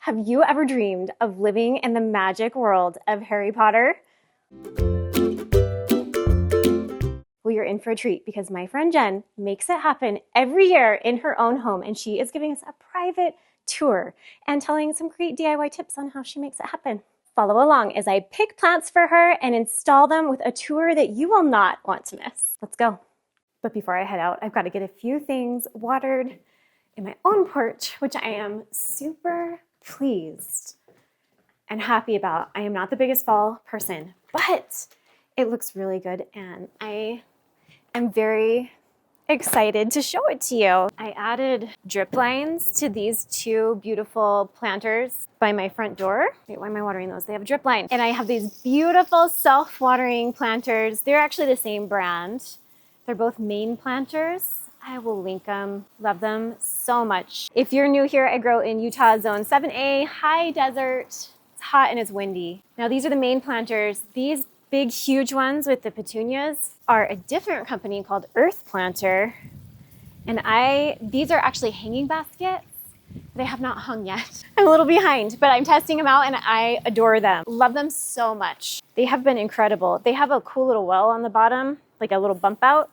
Have you ever dreamed of living in the magic world of Harry Potter? Well, you're in for a treat because my friend Jen makes it happen every year in her own home, and she is giving us a private tour and telling some great DIY tips on how she makes it happen. Follow along as I pick plants for her and install them with a tour that you will not want to miss. Let's go. But before I head out, I've got to get a few things watered in my own porch, which I am super pleased and happy about. I am not the biggest fall person, but it looks really good and I am very excited to show it to you. I added drip lines to these two beautiful planters by my front door. Wait, why am I watering those? They have drip lines. And I have these beautiful self-watering planters. They're actually the same brand. They're both Maine planters. I will link them. Love them so much. If you're new here, I grow in Utah Zone 7A, high desert. It's hot and it's windy. Now these are the Maine planters. These big, huge ones with the petunias are a different company called Earth Planter. And these are actually hanging baskets. They have not hung yet. I'm a little behind, but I'm testing them out and I adore them. Love them so much. They have been incredible. They have a cool little well on the bottom, like a little bump out,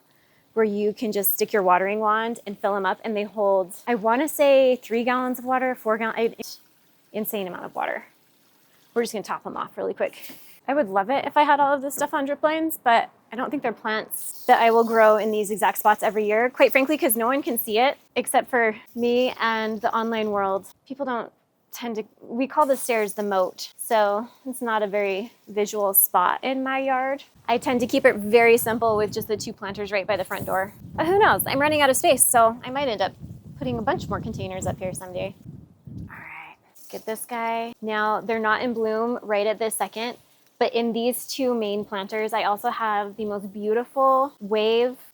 where you can just stick your watering wand and fill them up, and they hold, I want to say 3 gallons of water, 4 gallons, insane amount of water. We're just gonna top them off really quick. I would love it if I had all of this stuff on drip lines, but I don't think they're plants that I will grow in these exact spots every year, quite frankly, because no one can see it except for me and the online world. People don't tend to, we call the stairs the moat, so it's not a very visual spot in my yard. I tend to keep it very simple with just the 2 planters right by the front door. But who knows? I'm running out of space, so I might end up putting a bunch more containers up here someday. All right, get this guy. Now, they're not in bloom right at this second, but in these 2 Maine planters, I also have the most beautiful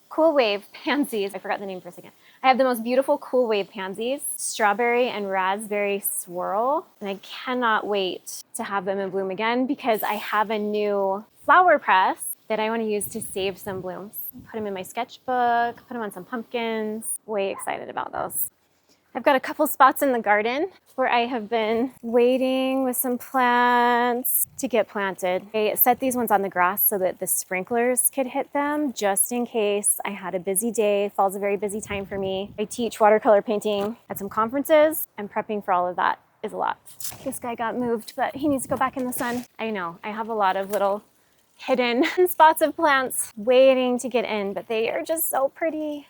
cool wave pansies. I forgot the name for a second. I have the most beautiful cool wave pansies, strawberry and raspberry swirl, and I cannot wait to have them in bloom again because I have a new flower press that I want to use to save some blooms. Put them in my sketchbook, put them on some pumpkins. Way excited about those. I've got a couple spots in the garden where I have been waiting with some plants to get planted. I set these ones on the grass so that the sprinklers could hit them just in case I had a busy day. Fall's a very busy time for me. I teach watercolor painting at some conferences, and prepping for all of that is a lot. This guy got moved, but he needs to go back in the sun. I know, I have a lot of little hidden spots of plants waiting to get in, but they are just so pretty.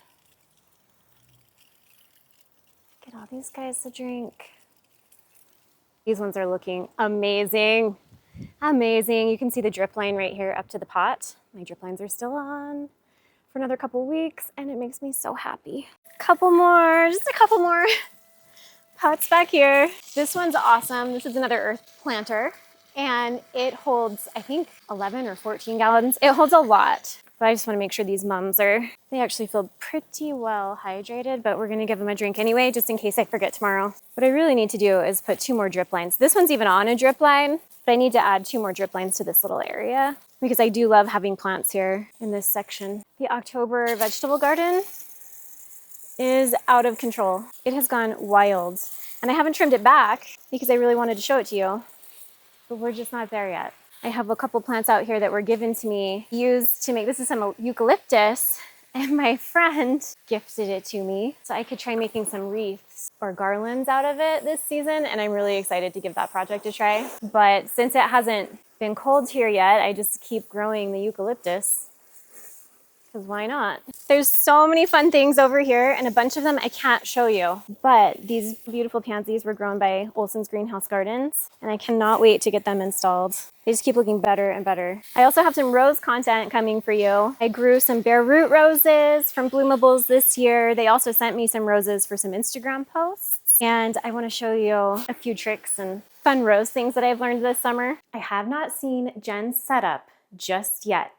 Get all these guys a drink. These ones are looking amazing. Amazing. You can see the drip line right here up to the pot. My drip lines are still on for another couple weeks, and it makes me so happy. Couple more, just a couple more pots back here. This one's awesome. This is another earth planter, and it holds, I think, 11 or 14 gallons. It holds a lot. But I just want to make sure these mums they actually feel pretty well hydrated, but we're going to give them a drink anyway, just in case I forget tomorrow. What I really need to do is put 2 more drip lines. This one's even on a drip line, but I need to add 2 more drip lines to this little area because I do love having plants here in this section. The October vegetable garden is out of control. It has gone wild, and I haven't trimmed it back because I really wanted to show it to you, but we're just not there yet. I have a couple plants out here that were given to me, used to make, this is some eucalyptus, and my friend gifted it to me so I could try making some wreaths or garlands out of it this season, and I'm really excited to give that project a try. But since it hasn't been cold here yet, I just keep growing the eucalyptus, because why not? There's so many fun things over here, and a bunch of them I can't show you, but these beautiful pansies were grown by Olson's Greenhouse Gardens, and I cannot wait to get them installed. They just keep looking better and better. I also have some rose content coming for you. I grew some bare root roses from Bloomables this year. They also sent me some roses for some Instagram posts, and I want to show you a few tricks and fun rose things that I've learned this summer. I have not seen Jen's setup just yet,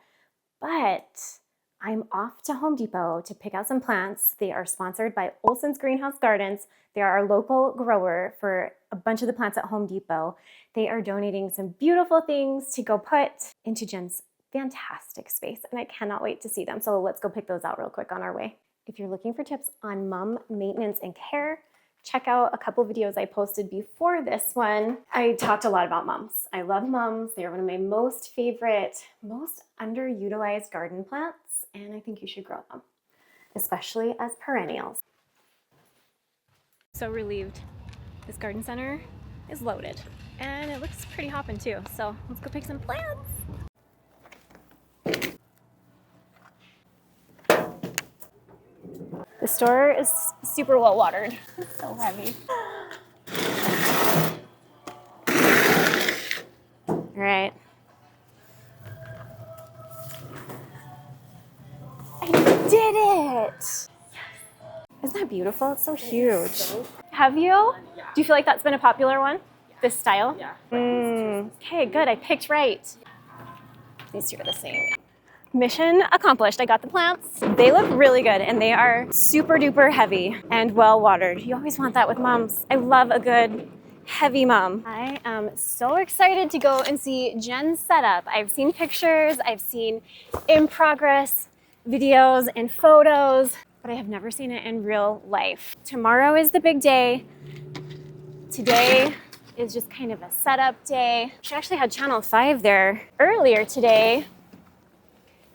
but I'm off to Home Depot to pick out some plants. They are sponsored by Olson's Greenhouse Gardens. They are our local grower for a bunch of the plants at Home Depot. They are donating some beautiful things to go put into Jen's fantastic space, and I cannot wait to see them. So let's go pick those out real quick on our way. If you're looking for tips on mum maintenance and care, Check out a couple videos I posted before this one. I talked a lot about mums. I love mums. They are one of my most favorite, most underutilized garden plants, and I think you should grow them, especially as perennials. So relieved. This garden center is loaded, and it looks pretty hopping too. So let's go pick some plants. The store is super well watered. It's so heavy. All right. I did it! Yes. Isn't that beautiful? It's so huge. Have you? Do you feel like that's been a popular one? This style? Yeah. Okay, good. I picked right. These two are the same. Mission accomplished. I got the plants. They look really good and they are super duper heavy and well watered. You always want that with mums. I love a good heavy mum. I am so excited to go and see Jen's setup. I've seen pictures, I've seen in progress videos and photos, but I have never seen it in real life. Tomorrow is the big day. Today is just kind of a setup day. She actually had Channel 5 there earlier today,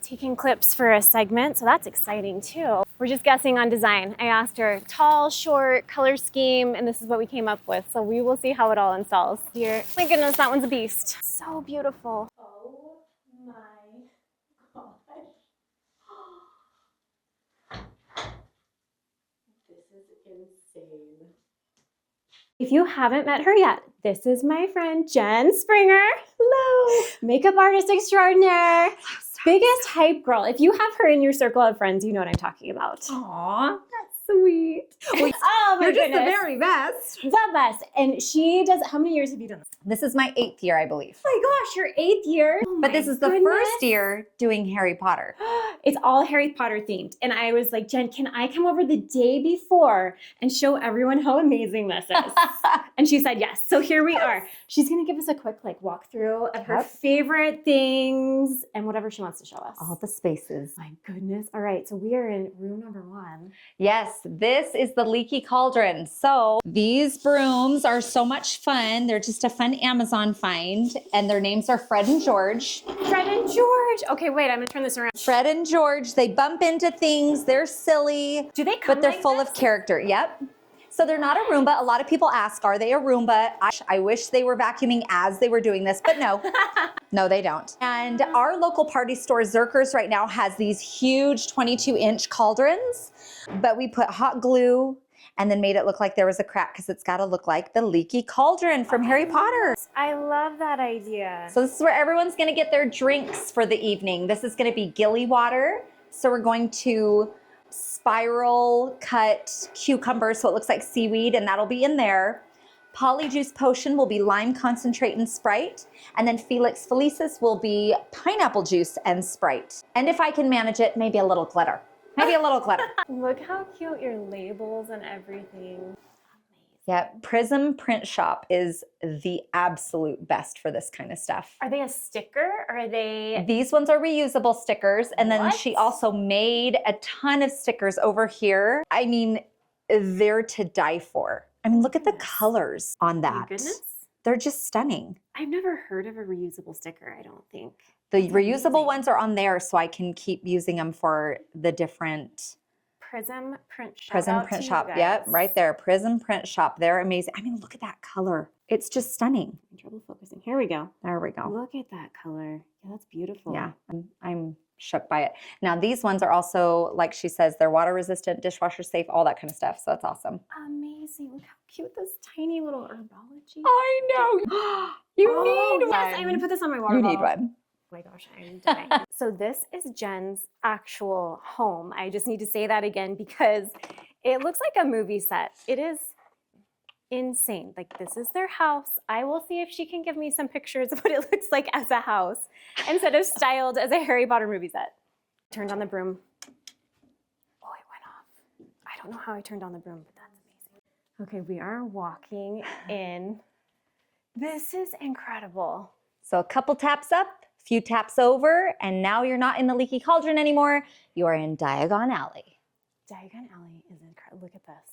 taking clips for a segment, so that's exciting too. We're just guessing on design. I asked her tall, short, color scheme, and this is what we came up with. So we will see how it all installs. Here, my goodness, that one's a beast. So beautiful. Oh my gosh. This is insane. If you haven't met her yet, this is my friend Jen Springer. Hello. Makeup artist extraordinaire. Biggest hype girl. If you have her in your circle of friends, you know what I'm talking about. Aw, that's sweet. Well, oh my You're goodness. just the very best. The best. And she does, how many years have you done this? This is my 8th year, I believe. Oh my gosh, your 8th year. Oh But this is the first year doing Harry Potter. It's all Harry Potter themed. And I was like, Jen, can I come over the day before and show everyone how amazing this is? And she said yes. So here we are. She's going to give us a quick walkthrough of her favorite things and whatever she wants to show us. All the spaces. My goodness. All right. So we are in room number 1. Yes, this is the leaky cauldron. So these brooms are so much fun. They're just a fun Amazon find, and their names are Fred and George. Fred and George. Okay, wait, I'm gonna turn this around. Fred and George, they bump into things. They're silly. Do they come But they're like full this? of character. Yep. So they're not a Roomba. A lot of people ask, are they a Roomba? I wish they were vacuuming as they were doing this, but no. No, they don't. And our local party store, Zerkers, right now has these huge 22-inch cauldrons, but we put hot glue and then made it look like there was a crack because it's got to look like the leaky cauldron from Harry Potter. I love that idea. So this is where everyone's going to get their drinks for the evening. This is going to be gilly water. So we're going to spiral cut cucumbers so it looks like seaweed, and that'll be in there. Polyjuice potion will be lime concentrate and Sprite, and then Felix Felicis will be pineapple juice and Sprite. And if I can manage it, maybe a little glitter. Maybe a little glitter. Look how cute your labels and everything. Yeah, Prism Print Shop is the absolute best for this kind of stuff. Are they a sticker or are they? These ones are reusable stickers. And then she also made a ton of stickers over here. I mean, they're to die for. I mean, look at the colors on that. Oh my goodness. They're just stunning. I've never heard of a reusable sticker, I don't think. The reusable ones are on there so I can keep using them for the different Prism Print Shop. Prism Print Shop. Yep, right there. Prism Print Shop. They're amazing. I mean, look at that color. It's just stunning. I'm trouble focusing. Here we go. There we go. Look at that color. Yeah, that's beautiful. Yeah, I'm shook by it. Now, these ones are also, like she says, they're water resistant, dishwasher safe, all that kind of stuff. So that's awesome. Amazing. Look how cute this tiny little herbology. I know. You need one. Yes, I'm going to put this on my water You bottle. need one. Oh my gosh, I'm dying. So this is Jen's actual home. I just need to say that again because it looks like a movie set. It is insane. Like, this is their house. I will see if she can give me some pictures of what it looks like as a house instead of styled as a Harry Potter movie set. Turned on the broom. Oh, it went off. I don't know how I turned on the broom, but that's amazing. Okay, we are walking in. This is incredible. So a couple taps up, a few taps over, and now you're not in the leaky cauldron anymore. You are in Diagon Alley. Diagon Alley is incredible. Look at this.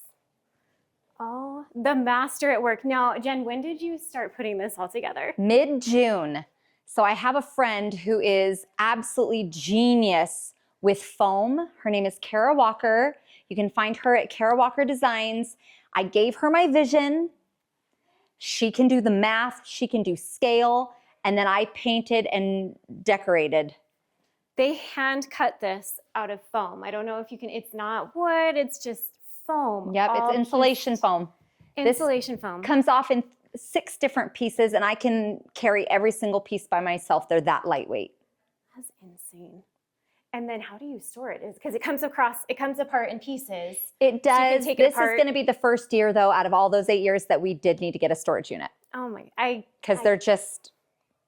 Oh, the master at work. Now, Jen, when did you start putting this all together? Mid-June. So I have a friend who is absolutely genius with foam. Her name is Kara Walker. You can find her at Kara Walker Designs. I gave her my vision. She can do the math, she can do scale, and then I painted and decorated. They hand cut this out of foam. I don't know if you can, it's not wood, it's just foam. Yep, it's insulation foam. Insulation foam. Comes off in 6 different pieces, and I can carry every single piece by myself. They're that lightweight. That's insane. And then how do you store it? Because it comes apart in pieces. It does. So this is going to be the first year, though, out of all those 8 years that we did need to get a storage unit. Oh my, because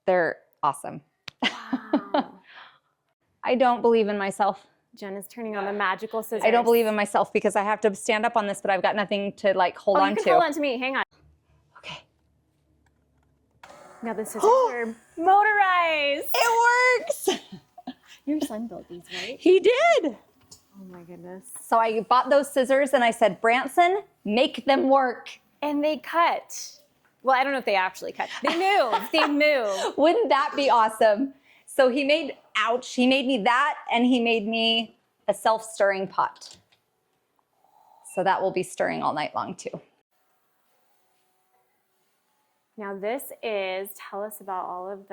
they're awesome. Wow. I don't believe in myself. Jen is turning on the magical scissors. I don't believe in myself because I have to stand up on this, but I've got nothing to like hold on to. Hold on to me. Hang on. Okay. Now the scissors are motorized. It works. Your son built these, right? He did. Oh my goodness. So I bought those scissors and I said, Branson, make them work. And they cut. Well, I don't know if they actually cut. They move. They move. Wouldn't that be awesome? So he made me that, and he made me a self-stirring pot. So that will be stirring all night long too. Now tell us about all of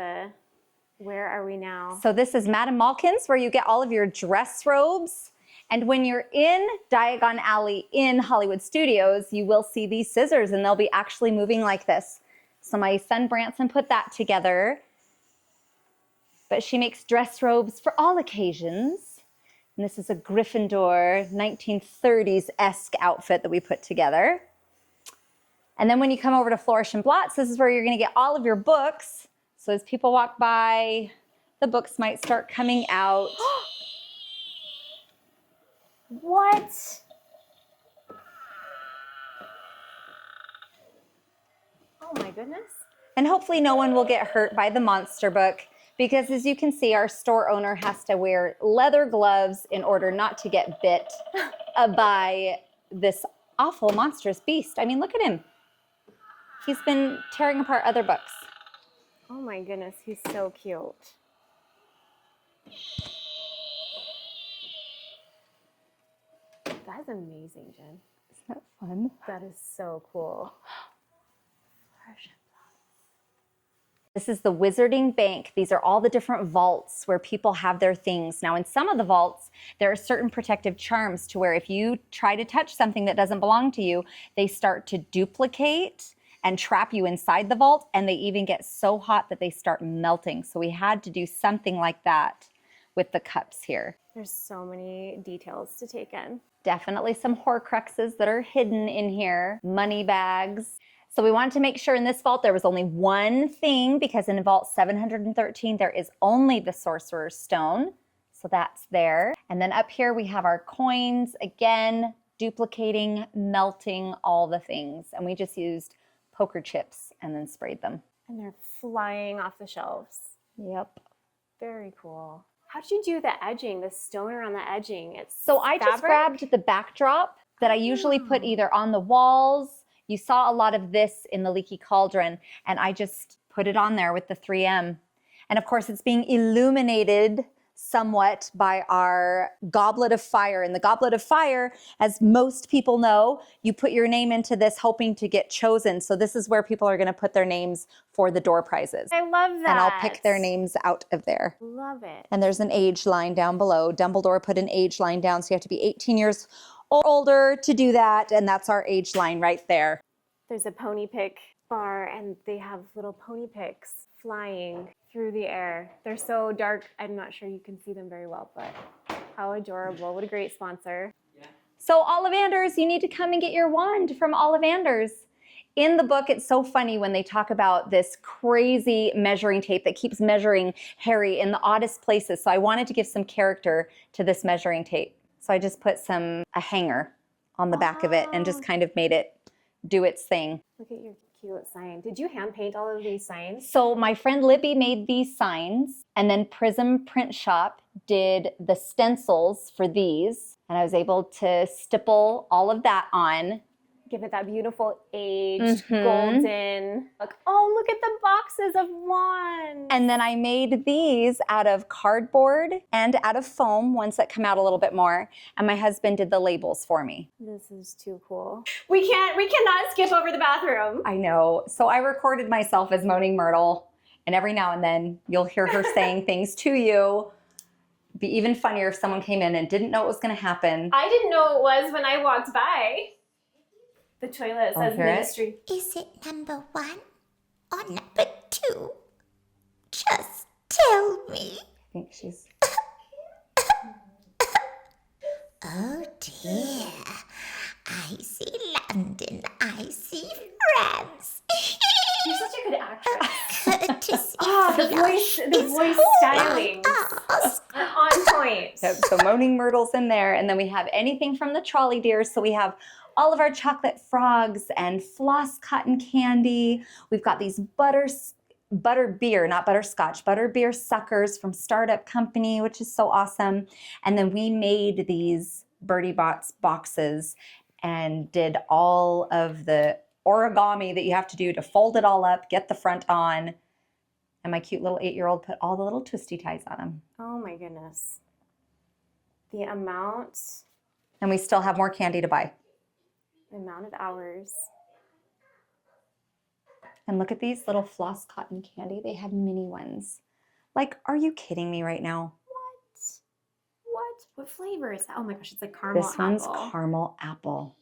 where are we now? So this is Madame Malkin's, where you get all of your dress robes. And when you're in Diagon Alley in Hollywood Studios, you will see these scissors, and they'll be actually moving like this. So my son Branson put that together. But she makes dress robes for all occasions. And this is a Gryffindor 1930s-esque outfit that we put together. And then when you come over to Flourish and Blots, this is where you're going to get all of your books. So as people walk by, the books might start coming out. What? Oh my goodness. And hopefully no one will get hurt by the monster book, because as you can see, our store owner has to wear leather gloves in order not to get bit by this awful monstrous beast. I mean, look at him. He's been tearing apart other books. Oh my goodness, he's so cute. That is amazing, Jen. Isn't that fun? That is so cool. This is the Wizarding Bank. These are all the different vaults where people have their things. Now, in some of the vaults, there are certain protective charms to where if you try to touch something that doesn't belong to you, they start to duplicate and trap you inside the vault, and they even get so hot that they start melting. So we had to do something like that with the cups here. There's so many details to take in. Definitely some Horcruxes that are hidden in here, money bags. So we wanted to make sure in this vault there was only one thing, because in vault 713 there is only the Sorcerer's Stone. So that's there. And then up here we have our coins, again, duplicating, melting all the things. And we just used poker chips and then sprayed them. And they're flying off the shelves. Yep. Very cool. How did you do the edging, the stone around the edging? So I just grabbed the backdrop that I usually put either on the walls. You saw a lot of this in the Leaky Cauldron, and I just put it on there with the 3M. And of course, it's being illuminated somewhat by our Goblet of Fire. And the Goblet of Fire, as most people know, you put your name into this hoping to get chosen. So this is where people are going to put their names for the door prizes. I love that. And I'll pick their names out of there. Love it. And there's an age line down below. Dumbledore put an age line down, so you have to be 18 years or older to do that, and that's our age line right there. There's a pony pick bar, and they have little pony picks flying through the air. They're so dark, I'm not sure you can see them very well, but how adorable. What a great sponsor. Yeah. So Ollivanders, you need to come and get your wand from Ollivanders. In the book, it's so funny when they talk about this crazy measuring tape that keeps measuring Harry in the oddest places. So I wanted to give some character to this measuring tape. So I just put a hanger on the back of it and just kind of made it do its thing. Look at your cute sign. Did you hand paint all of these signs? So my friend Libby made these signs, and then Prism Print Shop did the stencils for these. And I was able to stipple all of that on. Give it that beautiful aged golden look. Oh, look at the boxes of wands. And then I made these out of cardboard and out of foam, ones that come out a little bit more. And my husband did the labels for me. This is too cool. We cannot skip over the bathroom. I know. So I recorded myself as Moaning Myrtle. And every now and then you'll hear her saying things to you. It'd be even funnier if someone came in and didn't know what was going to happen. I didn't know it was when I walked by. The toilet says ministry. Is it number 1 or number 2? Just tell me. I think she's... Oh dear. I see London. I see France. You're such a good actress. Courtesy The voice styling. On point. So Moaning Myrtle's in there. And then we have anything from the trolley dears. So we have all of our chocolate frogs and floss cotton candy. We've got these butter beer, not butterscotch, butter beer suckers from Startup Company, which is so awesome. And then we made these Birdie Bots boxes and did all of the origami that you have to do to fold it all up, get the front on. And my cute little 8-year-old put all the little twisty ties on them. Oh my goodness. The amount And we still have more candy to buy. of hours. And look at these little floss cotton candy. They have mini ones. Like, are you kidding me right now? What flavor is that? Oh my gosh, it's like caramel This one's apple. caramel apple.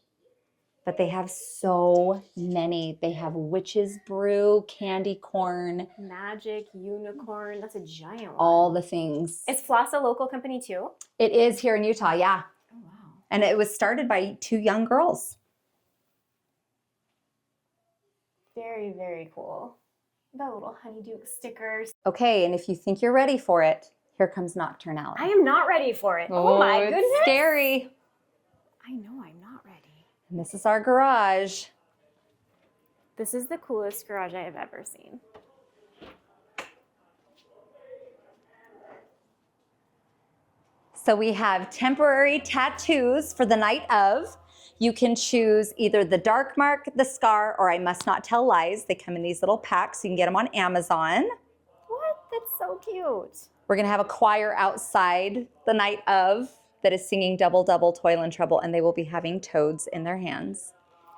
But they have so many. They have witch's brew, candy corn, Magic unicorn. That's a giant one. all the things. Is Floss a local company too? It is here in Utah, yeah. Oh wow. And it was started by 2 young girls. Very, very cool. The little honeydew stickers. Okay, and if you think you're ready for it, here comes Nocturnality. I am not ready for it. Oh my it's goodness. scary. I know I'm not ready. And this is our garage. This is the coolest garage I have ever seen. So we have temporary tattoos for the night of. You can choose either the dark mark, the scar, or I must not tell lies. They come in these little packs. You can get them on Amazon. What? That's so cute. We're going to have a choir outside the night of that is singing Double, Double, Toil and Trouble, and they will be having toads in their hands.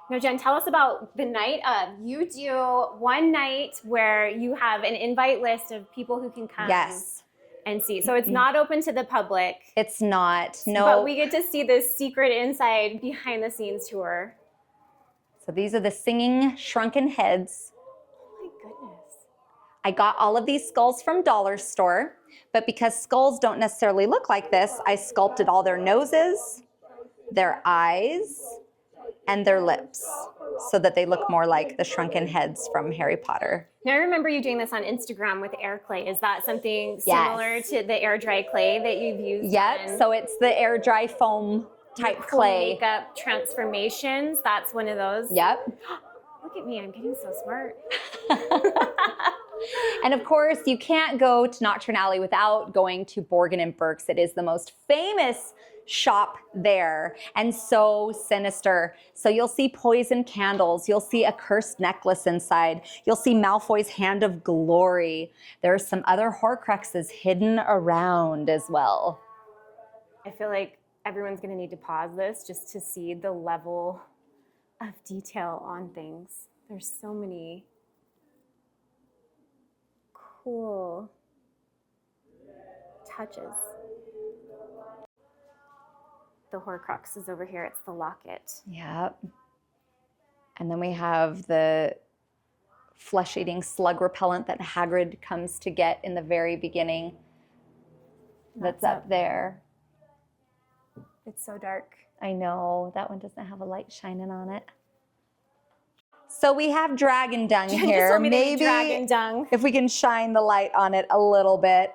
Now, Jen, tell us about the night of. You do one night where you have an invite list of people who can come and see. So it's not open to the public. It's not. No. But we get to see this secret inside behind the scenes tour. So these are the singing shrunken heads. Oh my goodness. I got all of these skulls from Dollar Store, but because skulls don't necessarily look like this, I sculpted all their noses, their eyes, and their lips so that they look more like the shrunken heads from Harry Potter. Now, I remember you doing this on Instagram with air clay. Is that something similar to the air dry clay that you've used? Yep, so it's the air dry foam type cool clay. Makeup transformations. That's one of those. Yep. Look at me, I'm getting so smart. And of course, you can't go to Nocturnality without going to Borgin & Burke's. It is the most famous shop there and so sinister. So you'll see poison candles. You'll see a cursed necklace inside. You'll see Malfoy's Hand of Glory. There are some other Horcruxes hidden around as well. I feel like everyone's going to need to pause this just to see the level of detail on things. There's so many cool touches. The Horcrux is over here. It's the locket. Yep. And then we have the flesh-eating slug repellent that Hagrid comes to get in the very beginning. That's up there. It's so dark. I know, that one doesn't have a light shining on it. So we have dragon dung Jen here. just told me they Maybe need dragon dung. if we can shine the light on it a little bit.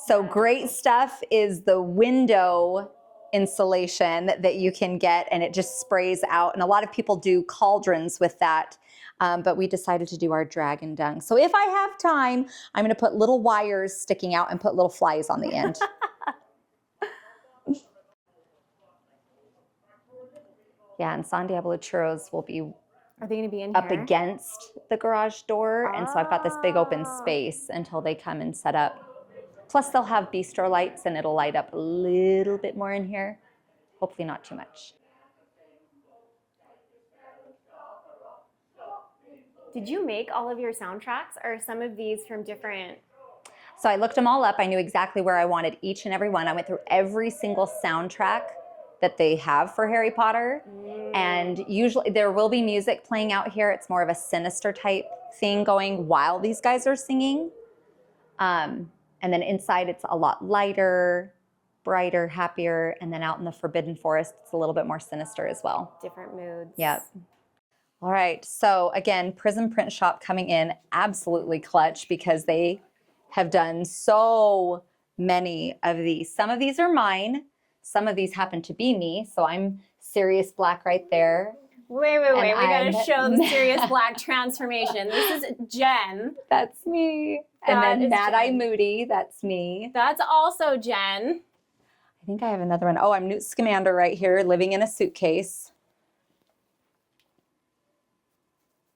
So great stuff is the window insulation that you can get, and it just sprays out. And a lot of people do cauldrons with that, but we decided to do our dragon dung. So if I have time, I'm going to put little wires sticking out and put little flies on the end. Yeah, and San Diablo churros will be Are they going to be in up here? against the garage door. And so I've got this big open Oh. space until they come and set up. Plus they'll have bistro lights and it'll light up a little bit more in here. Hopefully not too much. Did you make all of your soundtracks, or are some of these from different? So I looked them all up. I knew exactly where I wanted each and every one. I went through every single soundtrack that they have for Harry Potter. And usually there will be music playing out here. It's more of a sinister type thing going while these guys are singing. And then inside it's a lot lighter, brighter, happier. And then out in the Forbidden Forest, it's a little bit more sinister as well. Different moods. Yep. All right, so again, Prism Print Shop coming in absolutely clutch because they have done so many of these. Some of these are mine. Some of these happen to be me. So I'm Sirius Black right there. Wait. We I'm- gotta show the Sirius Black transformation. This is Jen. That's me. That And then is Mad Eye Jen. Moody, that's me. That's also Jen. I think I have another one. Oh, I'm Newt Scamander right here, living in a suitcase.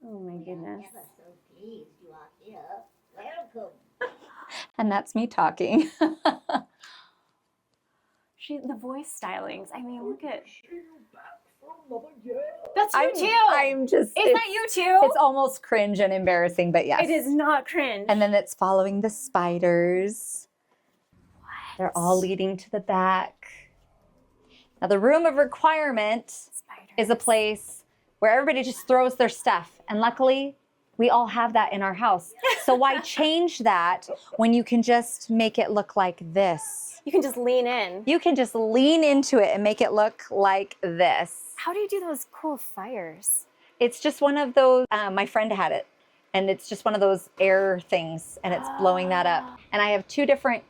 Oh my goodness. Ever so pleased you are here. Welcome. And that's me talking. The voice stylings. I mean, look at. That's you too. I'm just. Is that you too? It's almost cringe and embarrassing, but yes. It is not cringe. And then it's following the spiders. They're all leading to the back. Now, the room of requirement is a place where everybody just throws their stuff. And luckily, we all have that in our house. So why change that when you can just make it look like this? You can just lean in. You can just lean into it and make it look like this. How do you do those cool fires? It's just one of those, my friend had it. And it's just one of those air things and it's blowing that up. And I have two different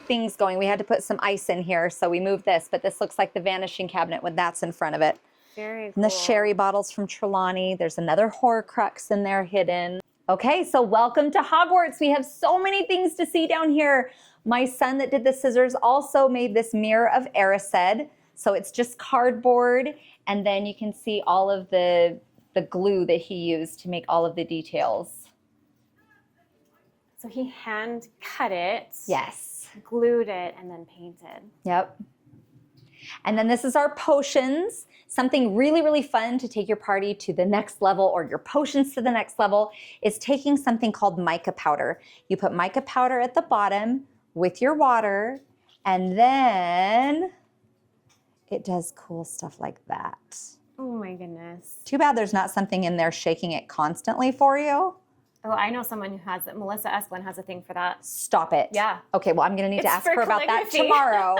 things going. We had to put some ice in here, so we moved this, but this looks like the vanishing cabinet when that's in front of it. Very cool. And the sherry bottles from Trelawney. There's another Horcrux in there hidden. Okay, so welcome to Hogwarts. We have so many things to see down here. My son that did the scissors also made this mirror of Erised. So it's just cardboard, and then you can see all of the glue that he used to make all of the details. So he hand cut it. Yes. Glued it and then painted. Yep. And then this is our potions. Something really, really fun to take your party to the next level or your potions to the next level is taking something called Mica Powder. You put Mica Powder at the bottom with your water, and then it does cool stuff like that. Oh my goodness. Too bad there's not something in there shaking it constantly for you. Oh, I know someone who has it. Melissa Esplin has a thing for that. Stop it. Yeah. Okay, well, I'm going to need to It's ask for her about that calligraphy. tomorrow.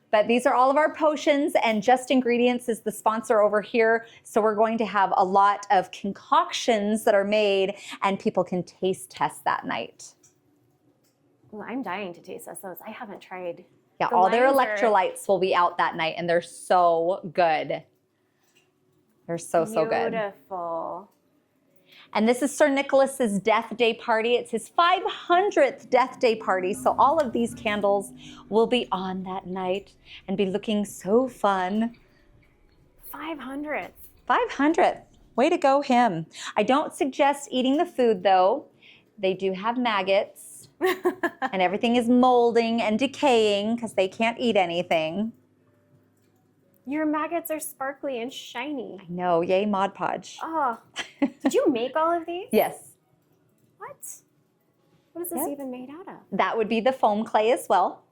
But these are all of our potions, and Just Ingredients is the sponsor over here. So we're going to have a lot of concoctions that are made, and people can taste test that night. Well, I'm dying to taste those. I haven't tried. Yeah, The all their lines are- electrolytes will be out that night, and they're so good. They're so good. Beautiful. And this is Sir Nicholas's death day party. It's his 500th death day party. So all of these candles will be on that night and be looking so fun. 500th. 500th. Way to go, him. I don't suggest eating the food, though. They do have maggots, and everything is molding and decaying because they can't eat anything. Your maggots are sparkly and shiny. No, yay, Mod Podge. Oh, did you make all of these? Yes, What? What is this Yeah. even made out of? that would be the foam clay as well.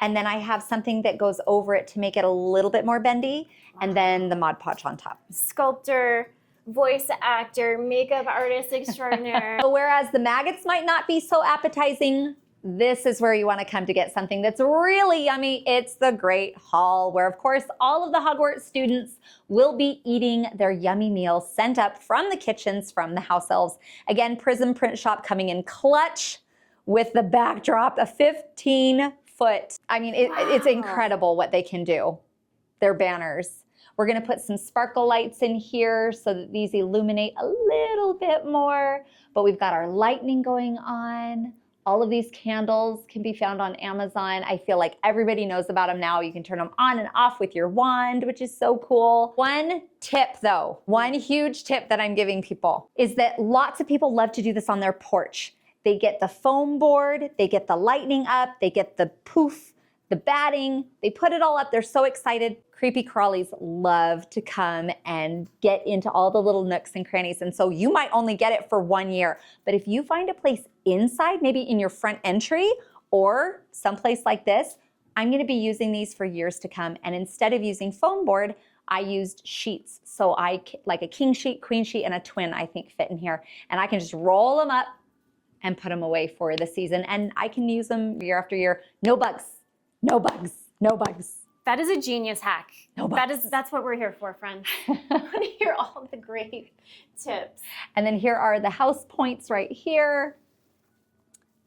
And then I have something that goes over it to make it a little bit more bendy, and then the Mod Podge on top. Sculptor, voice actor, makeup artist extraordinaire. So whereas the maggots might not be so appetizing, this is where you want to come to get something that's really yummy. It's the Great Hall, where of course all of the Hogwarts students will be eating their yummy meals sent up from the kitchens from the house elves. Again, Prism Print Shop coming in clutch with the backdrop, a 15-foot. I mean, it's incredible what they can do. Their banners. We're going to put some sparkle lights in here so that these illuminate a little bit more, but we've got our lightning going on. All of these candles can be found on Amazon. I feel like everybody knows about them now. You can turn them on and off with your wand, which is so cool. One tip though, one huge tip that I'm giving people is that lots of people love to do this on their porch. They get the foam board, they get the lightning up, they get the poof, the batting, they put it all up. They're so excited. Creepy crawlies love to come and get into all the little nooks and crannies. And so you might only get it for 1 year, but if you find a place inside, maybe in your front entry or someplace like this, I'm gonna be using these for years to come. And instead of using foam board, I used sheets. So like a king sheet, queen sheet, and a twin, I think fit in here. And I can just roll them up and put them away for the season. And I can use them year after year. No bugs, no bugs, no bugs. That is a genius hack. No bugs. That's what we're here for, friends. I want to hear all the great tips. And then here are the house points right here.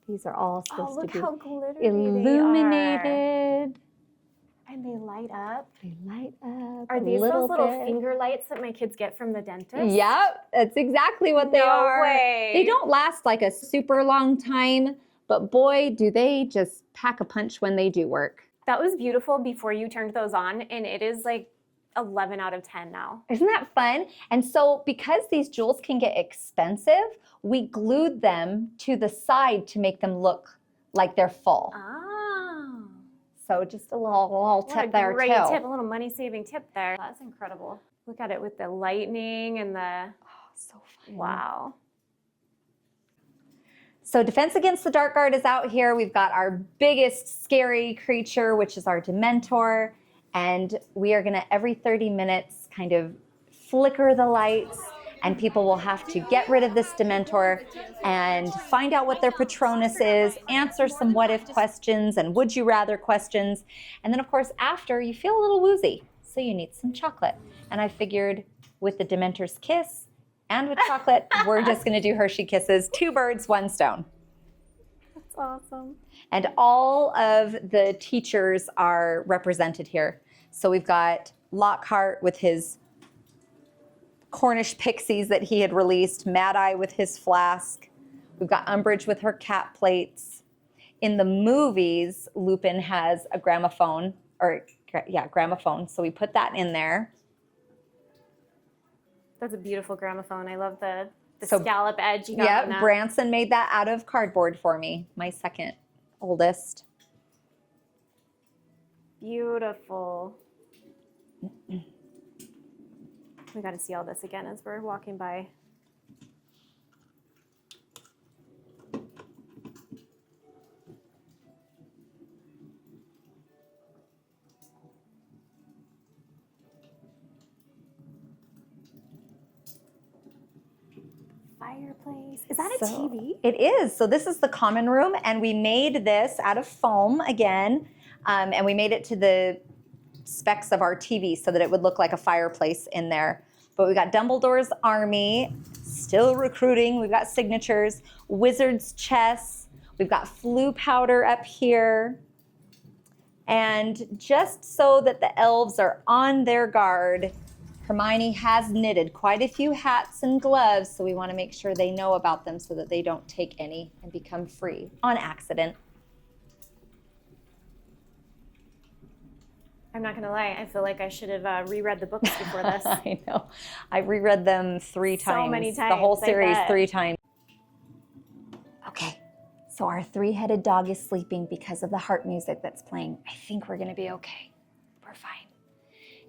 These are all supposed look to be how glittery illuminated. they are. And they light up. They light up. Are these those little bit. finger lights that my kids get from the dentist? Yep, that's exactly what they are. Way. They don't last like a super long time, but boy, do they just pack a punch when they do work. That was beautiful before you turned those on, and it is like 11 out of 10 now. Isn't that fun? And so because these jewels can get expensive, we glued them to the side to make them look like they're full. Oh. So just a little tip there Great too. tip, a little money-saving tip there. That's incredible. Look at it with the lightning and the, So fun. wow. So Defense Against the Dark Guard is out here. We've got our biggest scary creature, which is our Dementor. And we are gonna, every 30 minutes, kind of flicker the lights, and people will have to get rid of this Dementor and find out what their Patronus is, answer some what if questions and would you rather questions. And then of course, after, you feel a little woozy, so you need some chocolate. And I figured with the Dementor's kiss and with chocolate, we're just gonna do Hershey Kisses, 2 birds, 1 stone. That's awesome. And all of the teachers are represented here. So we've got Lockhart with his Cornish pixies that he had released, Mad Eye with his flask. We've got Umbridge with her cat plates. In the movies, Lupin has a gramophone, gramophone. So we put that in there. That's a beautiful gramophone. I love the scallop edge you got on Yeah, that. Branson made that out of cardboard for me, my second oldest. Beautiful. We got to see all this again as we're walking by. Fireplace. Is that a TV? It is. So this is the common room, and we made this out of foam again, and we made it to the specs of our TV so that it would look like a fireplace in there. But we got Dumbledore's army, still recruiting. We've got signatures, wizard's chess. We've got flue powder up here. And just so that the elves are on their guard, Hermione has knitted quite a few hats and gloves, so we want to make sure they know about them so that they don't take any and become free on accident. I'm not gonna lie, I feel like I should have reread the books before this. I know. I've reread them 3 times. So many The times, whole I series bet. 3 times. Okay, so our 3-headed dog is sleeping because of the harp music that's playing. I think we're gonna be okay. We're fine.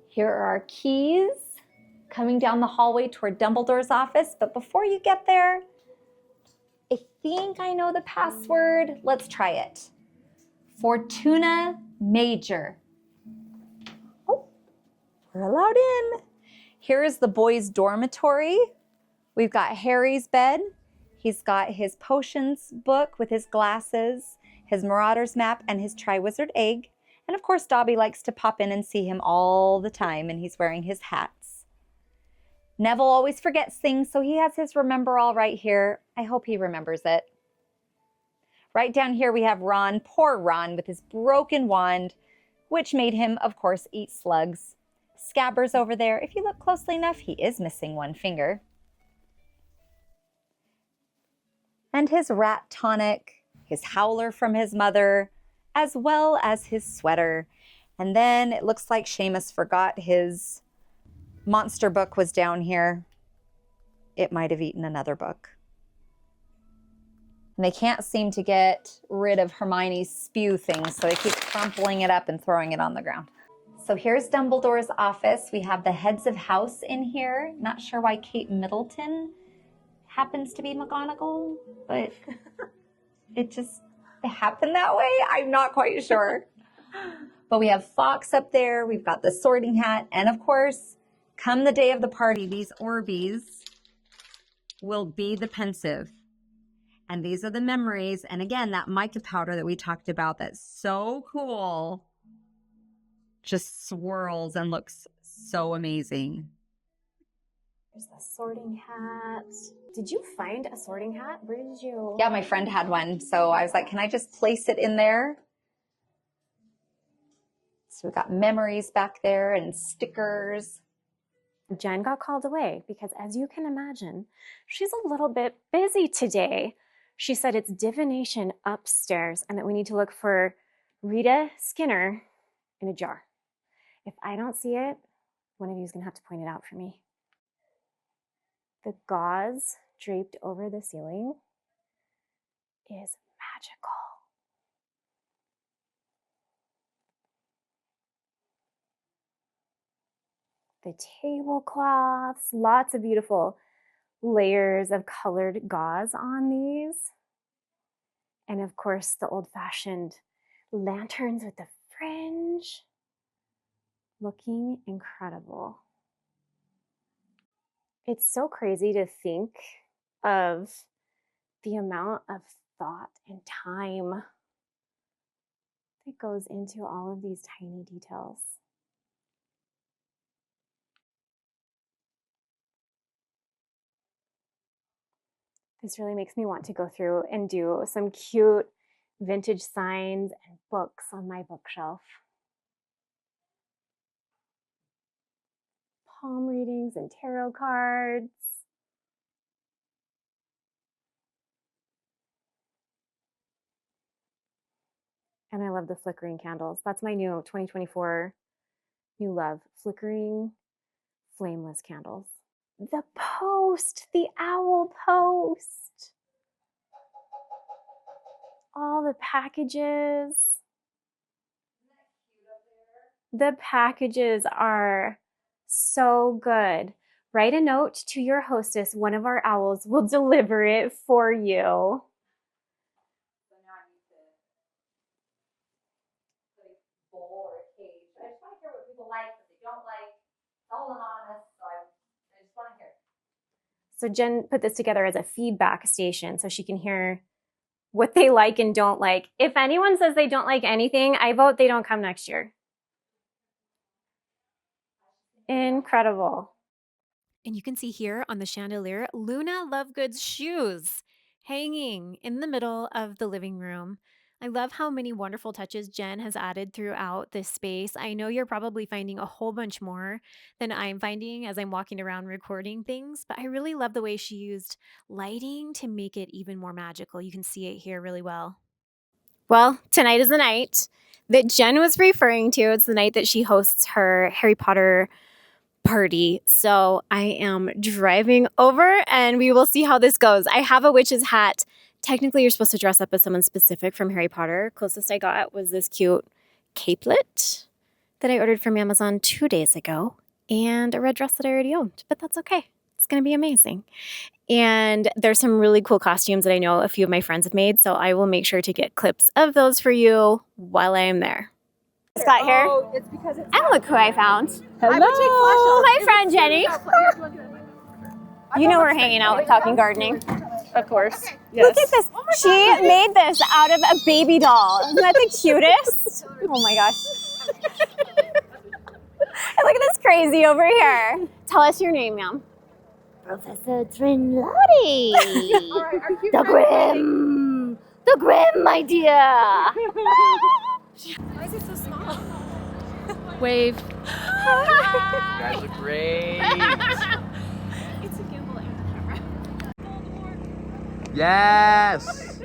Here are our keys coming down the hallway toward Dumbledore's office. But before you get there, I think I know the password. Let's try it. Fortuna Major. Oh, we're allowed in. Here is the boys' dormitory. We've got Harry's bed. He's got his potions book with his glasses, his Marauder's map, and his Triwizard egg. And of course, Dobby likes to pop in and see him all the time, and he's wearing his hats. Neville always forgets things, so he has his remember all right here. I hope he remembers it. Right down here we have Ron, poor Ron, with his broken wand, which made him, of course, eat slugs. Scabbers over there, if you look closely enough, he is missing 1 finger. And his rat tonic. his howler from his mother, as well as his sweater. And then it looks like Seamus forgot his monster book was down here. It might have eaten another book. And they can't seem to get rid of Hermione's spew things, so they keep crumpling it up and throwing it on the ground. So here's Dumbledore's office. We have the heads of house in here. Not sure why Kate Middleton happens to be McGonagall, but it happened that way. I'm not quite sure. But we have Fox up there. We've got the sorting hat. And of course, come the day of the party, these orbeez will be the Pensive. And these are the memories. And again, that mica powder that we talked about, that's so cool, just swirls and looks so amazing. There's the sorting hat. Did you find a sorting hat? Where did you? Yeah, my friend had one. So I was like, can I just place it in there? So we've got memories back there and stickers. Jen got called away because, as you can imagine, she's a little bit busy today. She said it's divination upstairs and that we need to look for Rita Skinner in a jar. If I don't see it, one of you is going to have to point it out for me. The gauze draped over the ceiling is magical. The tablecloths, lots of beautiful layers of colored gauze on these. And of course, the old-fashioned lanterns with the fringe. Looking incredible. It's so crazy to think of the amount of thought and time that goes into all of these tiny details. This really makes me want to go through and do some cute vintage signs and books on my bookshelf. Palm readings and tarot cards. And I love the flickering candles. That's my new 2024 new love, flickering flameless candles. The post, the owl post. All the packages. The packages are so good. Write a note to your hostess. One of our owls will deliver it for you. So now I need to put a bowl or a cage. I just want to hear what people like, what they don't like. It's all anonymous, so I just want to hear. So Jen put this together as a feedback station so she can hear what they like and don't like. If anyone says they don't like anything, I vote they don't come next year. Incredible. And you can see here on the chandelier, Luna Lovegood's shoes hanging in the middle of the living room. I love how many wonderful touches Jen has added throughout this space. I know you're probably finding a whole bunch more than I'm finding as I'm walking around recording things, but I really love the way she used lighting to make it even more magical. You can see it here really well. Well, tonight is the night that Jen was referring to. It's the night that she hosts her Harry Potter party. So I am driving over and we will see how this goes. I have a witch's hat. Technically, you're supposed to dress up as someone specific from Harry Potter. Closest I got was this cute capelet that I ordered from Amazon 2 days ago and a red dress that I already owned, but that's okay. It's going to be amazing. And there's some really cool costumes that I know a few of my friends have made, so I will make sure to get clips of those for you while I am there. Scott here. Oh, it's because it's And look who I found. Hello. Hi, friend Jenny. You know we're hanging out talking gardening. Of course. Yes. Look at this. She made this out of a baby doll. Isn't that the cutest? Oh my gosh. And look at this crazy over here. Tell us your name, ma'am. Professor Trinlottie. The Grim. The Grim, my dear. Why is it so small? Wave. You guys look great. It's a gimbal and a camera. Yes.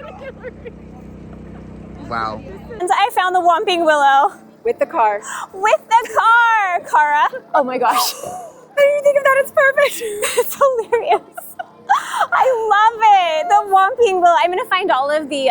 Wow. And I found the Whomping Willow. With the car. With the car, Cara. Oh my gosh. I didn't even think of that. It's perfect. It's hilarious. I love it. The Whomping Willow. I'm going to find all of the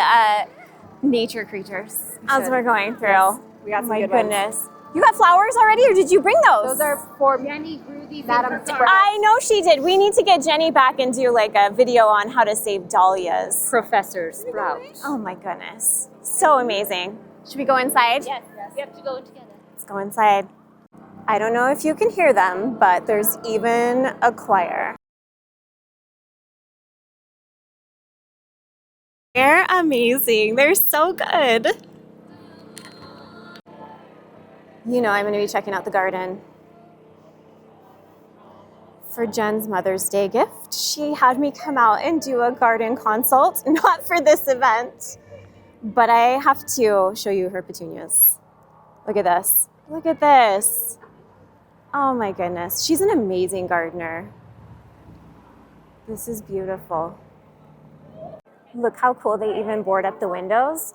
nature creatures as we're going through. Yes. We got some my good goodness. ones. You got flowers already, or did you bring those? Those are for Jenny grew these Madam in Sprout. I know she did. We need to get Jenny back and do like a video on how to save dahlias. Professor Sprout. Oh my goodness. So amazing. Should we go inside? Yes, we have to go together. Let's go inside. I don't know if you can hear them, but there's even a choir. They're amazing. They're so good. You know I'm going to be checking out the garden. For Jen's Mother's Day gift, she had me come out and do a garden consult, not for this event, but I have to show you her petunias. Look at this. Look at this. Oh my goodness. She's an amazing gardener. This is beautiful. Look how cool they even board up the windows.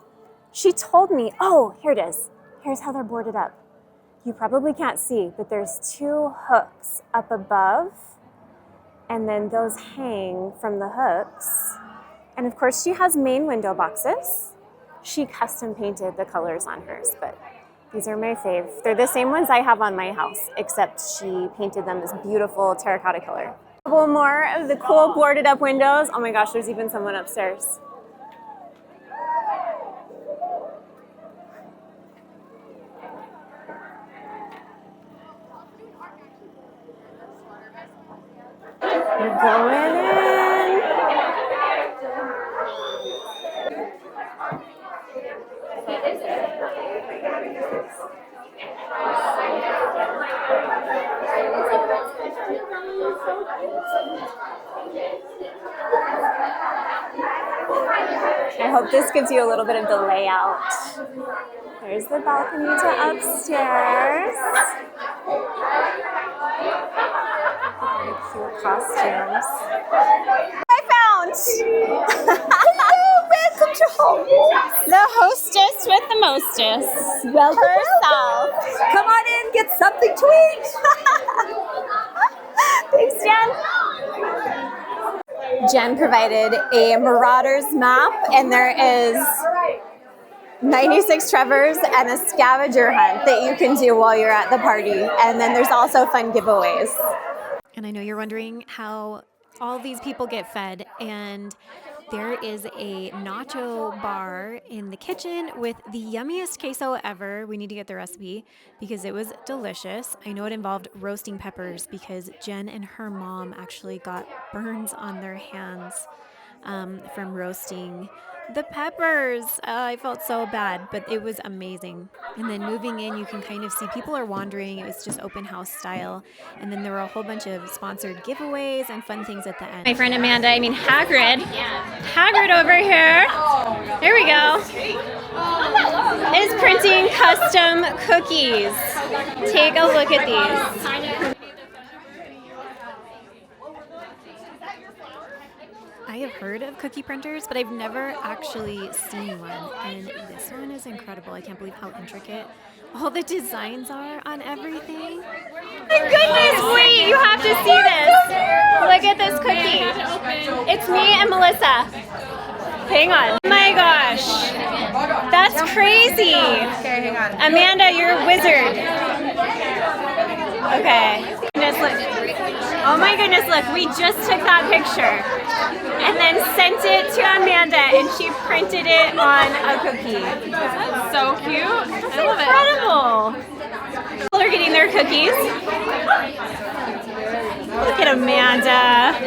She told me, oh, here it is. Here's how they're boarded up. You probably can't see, but there's 2 hooks up above, and then those hang from the hooks. And of course, she has main window boxes. She custom painted the colors on hers, but these are my fave. They're the same ones I have on my house, except she painted them this beautiful terracotta color. A couple more of the cool boarded up windows. Oh my gosh, there's even someone upstairs. We're going in. I hope this gives you a little bit of the layout. There's the balcony to upstairs. Cute costumes. I found! Hello, welcome to Hogwarts. The hostess with the mostest. Welcome herself. Come on in, get something to eat. Thanks, Jen. Jen provided a Marauders map, and there is 96 Trevors and a scavenger hunt that you can do while you're at the party. And then there's also fun giveaways. And I know you're wondering how all these people get fed, and there is a nacho bar in the kitchen with the yummiest queso ever. We need to get the recipe because it was delicious. I know it involved roasting peppers because Jen and her mom actually got burns on their hands from roasting the peppers. I felt so bad, but it was amazing. And then moving in, you can kind of see people are wandering. It was just open house style. And then there were a whole bunch of sponsored giveaways and fun things at the end. My friend Amanda, Hagrid. Hagrid over here. There we go. Is printing custom cookies. Take a look at these. I have heard of cookie printers, but I've never actually seen one. And this one is incredible. I can't believe how intricate all the designs are on everything. My goodness, wait, you have to see this. Look at this cookie. It's me and Melissa. Hang on. Oh my gosh. That's crazy. Okay, hang on. Amanda, you're a wizard. Okay. Goodness, look. Oh my goodness, look, we just took that picture and then sent it to Amanda and she printed it on a cookie. That's so cute. I love it. Incredible. People are getting their cookies. Look at Amanda.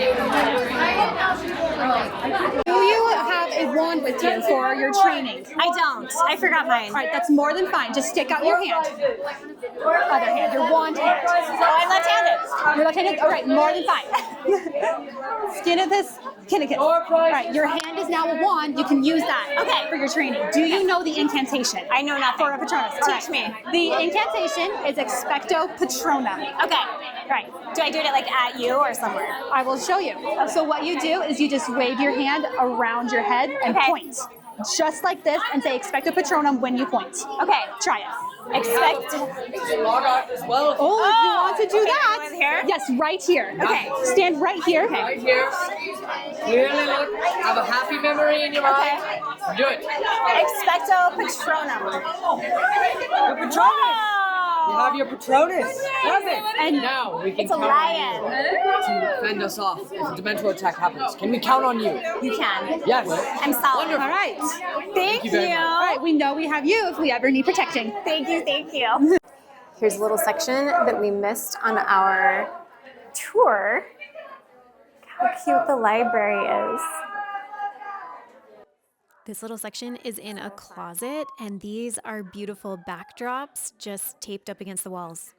Do you have a wand with you for your training? I don't. I forgot mine. All right, that's more than fine. Just stick out your hand. Other hand, your wand hand. Oh, I'm left-handed. You're left-handed? All right, more than fine. Skin of this Kinnikin. All right, your hand is now a wand. You can use that for your training. Do you know the incantation? I know nothing. For a Patronus. Teach me. The incantation is Expecto Patronum. Okay. Right. Do I do it like at you or somewhere? I will show you. So what you do is you just wave your hand around your head and point. just like this and say expecto patronum when you point. Okay, try it. Expect. Log on as well. Oh, if you want to do that. One here? Yes, right here. Okay, stand right here. Okay. Right here. Clearly look. Have a happy memory in your mind. Do it. Expecto patronum. Your Patronus. You have your Patronus. Perfect. And now we can It's a count lion. on you to fend us off if a Dementor attack happens. Can we count on you? You can. Yes. I'm solid. Wonderful. All right. Thank you very you. much. All right, we know we have you if we ever need protection. Thank you. Thank you. Here's a little section that we missed on our tour. How cute the library is. This little section is in a closet, and these are beautiful backdrops just taped up against the walls.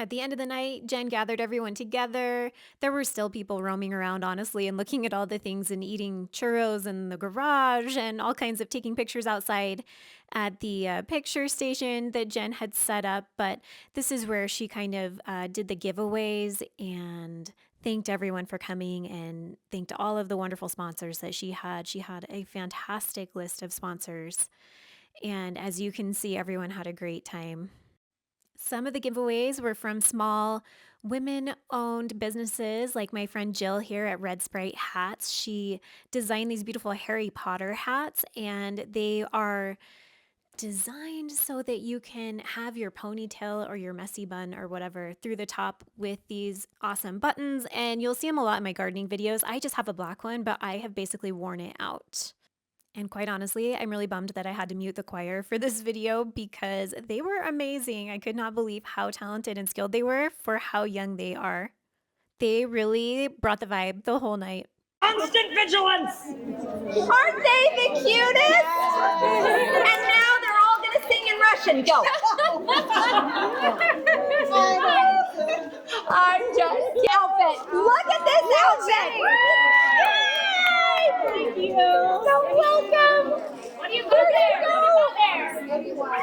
At the end of the night, Jen gathered everyone together. There were still people roaming around, honestly, and looking at all the things and eating churros in the garage and all kinds of taking pictures outside at the picture station that Jen had set up. But this is where she kind of did the giveaways and thanked everyone for coming and thanked all of the wonderful sponsors that she had. She had a fantastic list of sponsors. And as you can see, everyone had a great time. Some of the giveaways were from small women-owned businesses like my friend Jill here at Red Sprite Hats. She designed these beautiful Harry Potter hats, and they are designed so that you can have your ponytail or your messy bun or whatever through the top with these awesome buttons. And you'll see them a lot in my gardening videos. I just have a black one, but I have basically worn it out. And quite honestly, I'm really bummed that I had to mute the choir for this video because they were amazing. I could not believe how talented and skilled they were for how young they are. They really brought the vibe the whole night. Constant vigilance. Aren't they the cutest? And now they're all going to sing in Russian. Go. I'm just outfit. Look at this outfit. Yay! Thank you. So welcome. What do you got there? What do you got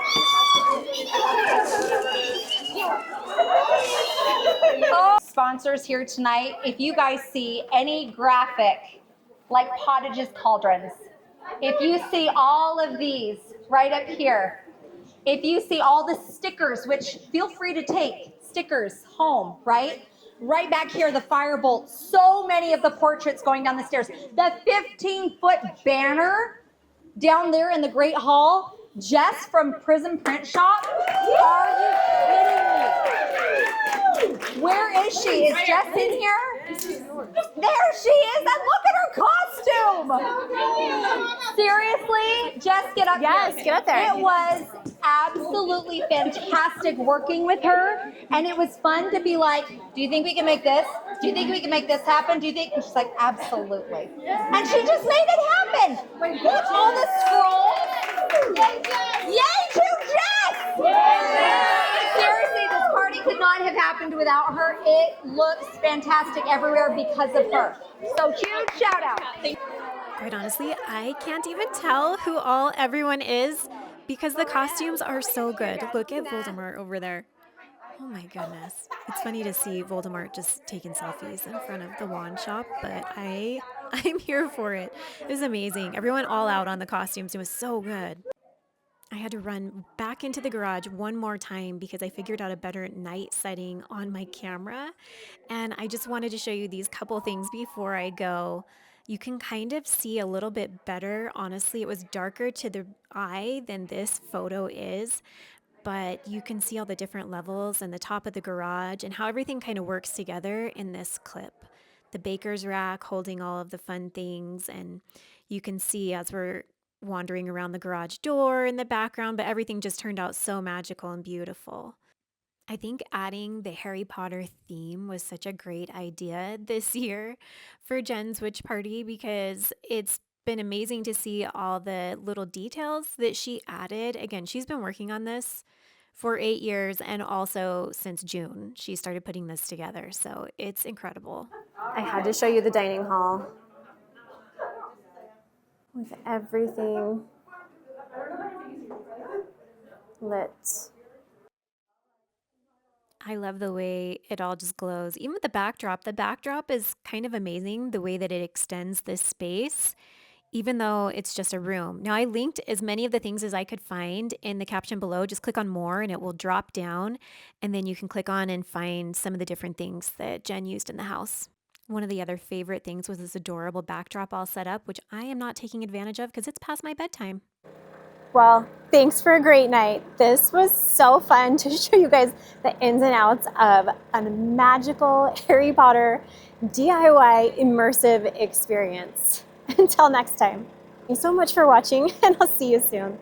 Oh, sponsors here tonight. If you guys see any graphic like Pottage's Cauldrons, if you see all of these right up here, if you see all the stickers, which feel free to take stickers home, right? Right back here, the firebolt, so many of the portraits going down the stairs. The 15-foot banner down there in the Great Hall, Jess from Prism Print Shop. Are you kidding me? Where is she? Is Jess in here? There she is, and look at her costume. Seriously? Jess, get up Yes, here. get up there. It was absolutely fantastic working with her, and it was fun to be like, do you think we can make this? Do you think we can make this happen? Do you think? And she's like, absolutely. And she just made it happen. Look, all the scrolls. Yay to Jess! Seriously, this party could not have happened without her. It looks fantastic everywhere because of her. So huge shout out. Quite honestly, I can't even tell who all everyone is because the costumes are so good. Look at Voldemort over there. Oh my goodness. It's funny to see Voldemort just taking selfies in front of the wand shop, but I'm here for it. It was amazing. Everyone all out on the costumes. It was so good. I had to run back into the garage one more time because I figured out a better night setting on my camera. And I just wanted to show you these couple things before I go. You can kind of see a little bit better. Honestly, it was darker to the eye than this photo is, but you can see all the different levels and the top of the garage and how everything kind of works together in this clip. The baker's rack holding all of the fun things, and you can see as we're wandering around the garage door in the background, but everything just turned out so magical and beautiful. I think adding the Harry Potter theme was such a great idea this year for Jen's witch party because it's been amazing to see all the little details that she added. Again, she's been working on this for 8 years, and also since June, she started putting this together. So it's incredible. I had to show you the dining hall with everything lit. I love the way it all just glows. Even with the backdrop is kind of amazing, the way that it extends this space. even though it's just a room. Now, I linked as many of the things as I could find in the caption below. Just click on more and it will drop down, and then you can click on and find some of the different things that Jen used in the house. One of the other favorite things was this adorable backdrop all set up, which I am not taking advantage of because it's past my bedtime. Well, thanks for a great night. This was so fun to show you guys the ins and outs of a magical Harry Potter DIY immersive experience. Until next time, thanks so much for watching, and I'll see you soon.